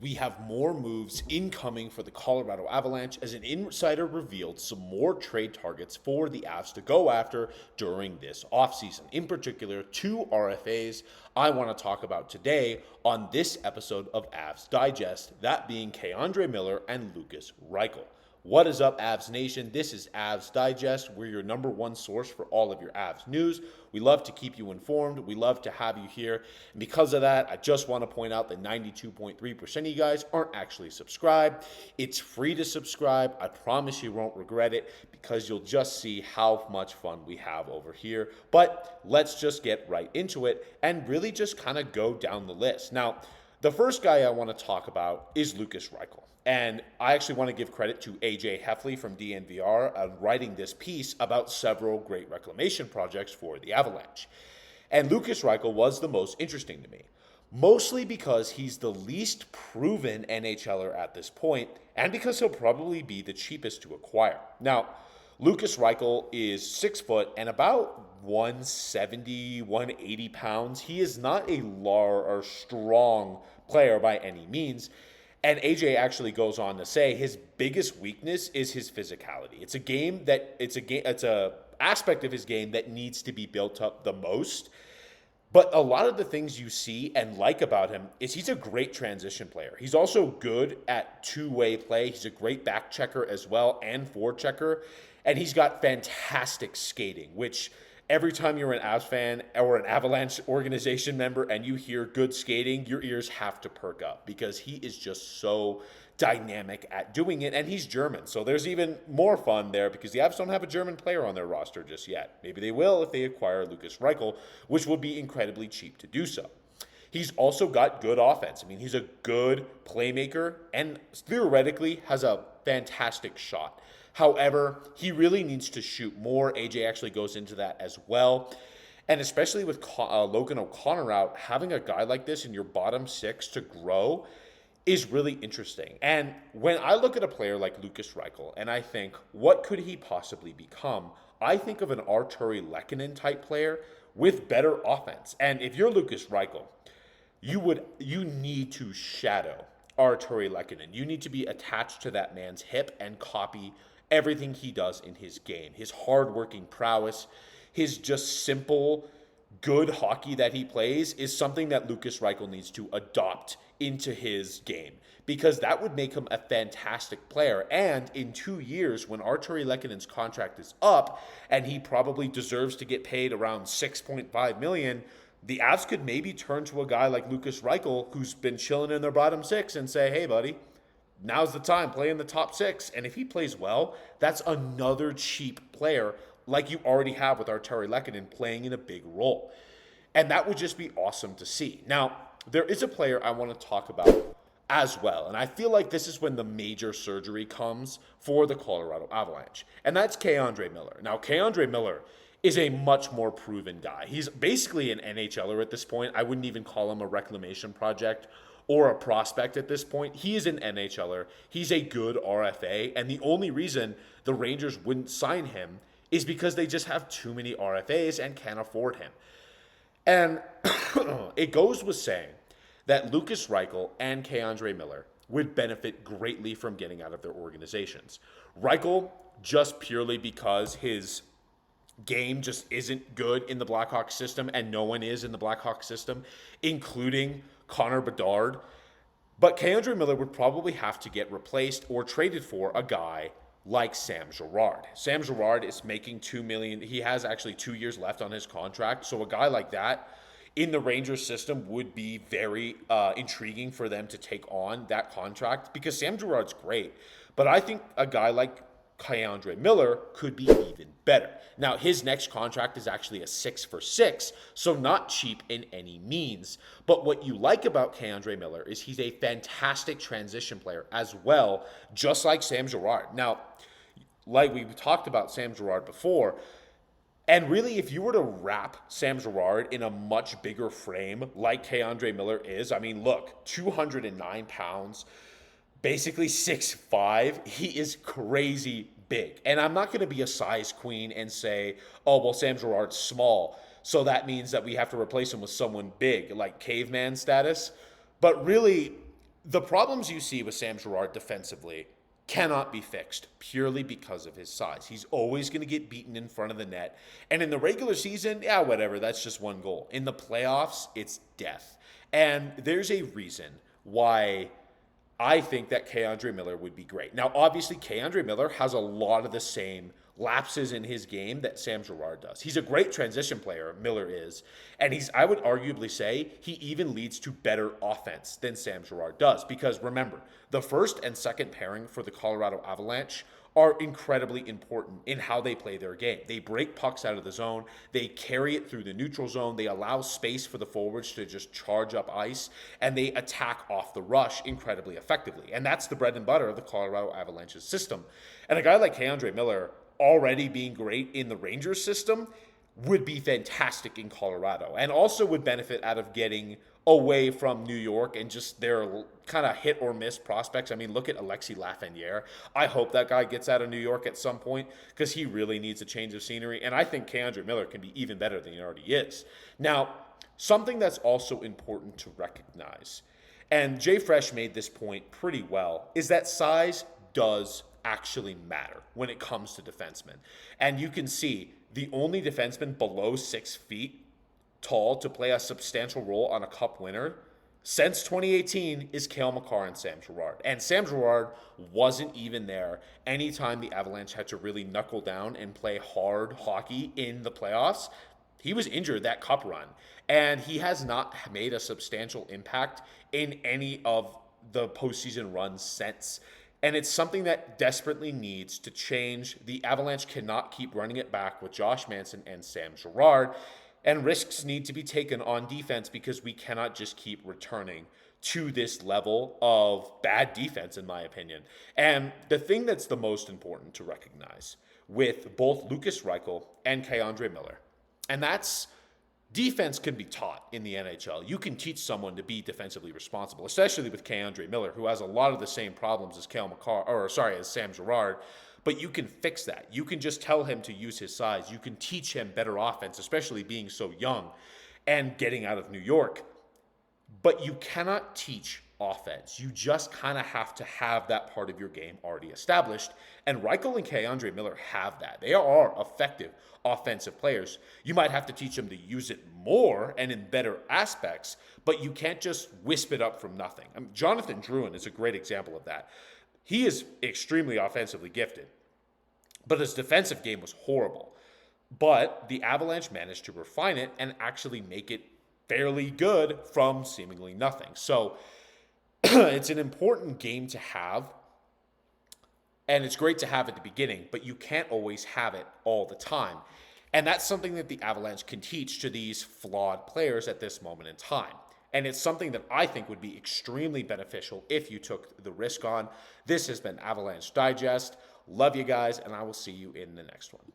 we have more moves incoming for the Colorado Avalanche as an insider revealed some more trade targets for the Avs to go after during this offseason. In particular, two RFAs I want to talk about today on this episode of Avs Digest, that being K'Andre Miller and Lukas Reichel. What is up, Avs Nation? This is Avs Digest. We're your number one source for all of your Avs news. We love to keep you informed. We love to have you here. And because of that, I just want to point out that 92.3% of you guys aren't actually subscribed. It's free to subscribe. I promise you won't regret it because you'll just see how much fun we have over here. But let's just get right into it and really just kind of go down the list. Now, the first guy I want to talk about is Lukas Reichel. And I actually want to give credit to AJ Heffley from DNVR writing this piece about several great reclamation projects for the Avalanche. And Lukas Reichel was the most interesting to me, mostly because he's the least proven NHLer at this point, and because he'll probably be the cheapest to acquire. Now, Lukas Reichel is 6 foot and about 170, 180 pounds. He is not a large or strong player by any means. And AJ actually goes on to say his biggest weakness is his physicality. It's a aspect of his game that needs to be built up the most. But a lot of the things you see and like about him is he's a great transition player. He's also good at two-way play. He's a great back checker as well and forward checker. And he's got fantastic skating, which every time you're an Avs fan or an Avalanche organization member and you hear good skating, your ears have to perk up because he is just so dynamic at doing it, and he's German. So there's even more fun there because the Avs don't have a German player on their roster just yet. Maybe they will if they acquire Lukas Reichel, which will be incredibly cheap to do so. He's also got good offense. I mean, he's a good playmaker and theoretically has a fantastic shot. However, he really needs to shoot more. AJ actually goes into that as well. And especially with Logan O'Connor out, having a guy like this in your bottom six to grow is really interesting. And when I look at a player like Lukas Reichel and I think, what could he possibly become? I think of an Arturi Lehkonen type player with better offense. And if you're Lukas Reichel, you need to shadow Arturi Lehkonen. You need to be attached to that man's hip and copy everything he does in his game. His hardworking prowess, his just simple, good hockey that he plays is something that Lukas Reichel needs to adopt into his game because that would make him a fantastic player. And in 2 years, when Arturi Lehkonen's contract is up and he probably deserves to get paid around $6.5 million, the Avs could maybe turn to a guy like Lukas Reichel who's been chilling in their bottom six and say, hey, buddy, now's the time, play in the top six. And if he plays well, that's another cheap player like you already have with Arturi Lehkonen playing in a big role. And that would just be awesome to see. Now, there is a player I want to talk about as well. And I feel like this is when the major surgery comes for the Colorado Avalanche. And that's K'Andre Miller. Now, K'Andre Miller is a much more proven guy. He's basically an NHLer at this point. I wouldn't even call him a reclamation project or a prospect at this point. He is an NHLer. He's a good RFA. And the only reason the Rangers wouldn't sign him is because they just have too many RFAs and can't afford him. And it goes with saying that Lukas Reichel and K'Andre Miller would benefit greatly from getting out of their organizations. Reichel, just purely because his game just isn't good in the Blackhawks system, and no one is in the Blackhawks system, including Connor Bedard. But K'Andre Miller would probably have to get replaced or traded for a guy like Sam Girard. Sam Girard is making $2 million. He has actually 2 years left on his contract. So a guy like that in the Rangers system would be very intriguing for them to take on that contract because Sam Girard's great. But I think a guy like K'Andre Miller could be even better. Now, his next contract is actually a 6-for-6, so not cheap in any means. But what you like about K'Andre Miller is he's a fantastic transition player as well, just like Sam Girard. Now, like we talked about Sam Girard before, and really, if you were to wrap Sam Girard in a much bigger frame like K'Andre Miller is, I mean, look, 209 pounds, basically 6'5", he is crazy big. And I'm not going to be a size queen and say, oh, well, Sam Girard's small, so that means that we have to replace him with someone big, like caveman status. But really, The problems you see with Sam Girard defensively cannot be fixed purely because of his size. He's always going to get beaten in front of the net. And in the regular season, yeah, whatever, that's just one goal. In the playoffs, it's death. And there's a reason why I think that K'Andre Miller would be great. Now, obviously, K'Andre Miller has a lot of the same lapses in his game that Sam Girard does. He's a great transition player, Miller is, and I would arguably say, he even leads to better offense than Sam Girard does. Because remember, the first and second pairing for the Colorado Avalanche are incredibly important in how they play their game. They break pucks out of the zone, they carry it through the neutral zone, they allow space for the forwards to just charge up ice, and they attack off the rush incredibly effectively. And that's the bread and butter of the Colorado Avalanche's system. And a guy like K'Andre Miller, already being great in the Rangers system, would be fantastic in Colorado, and also would benefit out of getting away from New York and just their kind of hit or miss prospects. I mean, look at Alexis Lafreniere. I hope that guy gets out of New York at some point because he really needs a change of scenery, and I think K'Andre Miller can be even better than he already is. Now, something that's also important to recognize, and Jay Fresh made this point pretty well, is that size does actually matter when it comes to defensemen. And you can see the only defenseman below 6 feet tall to play a substantial role on a cup winner since 2018 is Cale Makar and Sam Girard. And Sam Girard wasn't even there anytime the Avalanche had to really knuckle down and play hard hockey in the playoffs. He was injured that cup run, and he has not made a substantial impact in any of the postseason runs since. And it's something that desperately needs to change. The Avalanche cannot keep running it back with Josh Manson and Sam Girard. And risks need to be taken on defense because we cannot just keep returning to this level of bad defense, in my opinion. And the thing that's the most important to recognize with both Lukas Reichel and K'Andre Miller, and that's defense can be taught in the NHL. You can teach someone to be defensively responsible, especially with K'Andre Miller, who has a lot of the same problems as as Sam Girard, but you can fix that. You can just tell him to use his size. You can teach him better offense, especially being so young and getting out of New York. But you cannot teach offense. You just kind of have to have that part of your game already established. And Reichel and K'Andre Miller have that. They are effective offensive players. You might have to teach them to use it more and in better aspects, but you can't just wisp it up from nothing. Jonathan Drouin is a great example of that. He is extremely offensively gifted, but his defensive game was horrible. But the Avalanche managed to refine it and actually make it fairly good from seemingly nothing. So it's an important game to have, and it's great to have at the beginning, but you can't always have it all the time. And that's something that the Avalanche can teach to these flawed players at this moment in time. And it's something that I think would be extremely beneficial if you took the risk on. This has been Avalanche Digest. Love you guys, and I will see you in the next one.